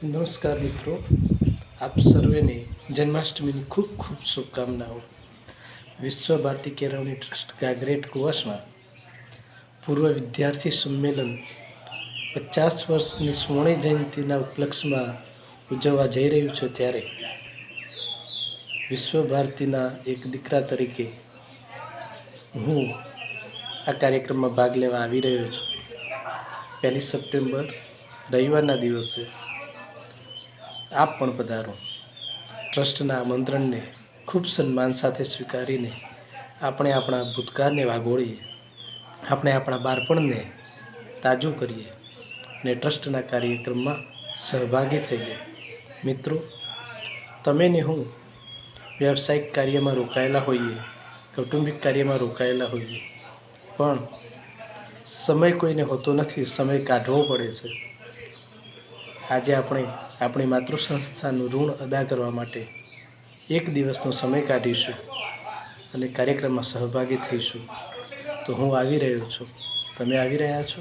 નમસ્કાર મિત્રો, આપ સર્વેને જન્માષ્ટમીની ખૂબ ખૂબ શુભકામનાઓ। વિશ્વ ભારતી કેળવણી ટ્રસ્ટ ગાગરેટ કુવાસમાં પૂર્વ વિદ્યાર્થી સંમેલન 50 વર્ષની સુવર્ણ જયંતિના ઉપલક્ષમાં ઉજવવા જઈ રહ્યું છે, ત્યારે વિશ્વ ભારતીના એક દીકરા તરીકે હું આ કાર્યક્રમમાં ભાગ લેવા આવી રહ્યો છું। 1 સપ્ટેમ્બર રવિવારના દિવસે આપ પણ પધારો। ટ્રસ્ટના આમંત્રણને ખૂબ સન્માન સાથે સ્વીકારીને આપણે આપણા ભૂતકાળને વાગોળીએ, આપણે આપણા બાળપણને તાજું કરીએ અને ટ્રસ્ટના કાર્યક્રમમાં સહભાગી થઈએ। મિત્રો, તમે ને હું વ્યવસાયિક કાર્યમાં રોકાયેલા હોઈએ, કૌટુંબિક કાર્યમાં રોકાયેલા હોઈએ, પણ સમય કોઈને હોતો નથી, સમય કાઢવો પડે છે। આજે આપણે આપણી માતૃ સંસ્થાનું ઋણ અદા કરવા માટે એક દિવસનો સમય કાઢીશું અને કાર્યક્રમમાં સહભાગી થઈશું। તો હું આવી રહ્યો છું, તમે આવી રહ્યા છો?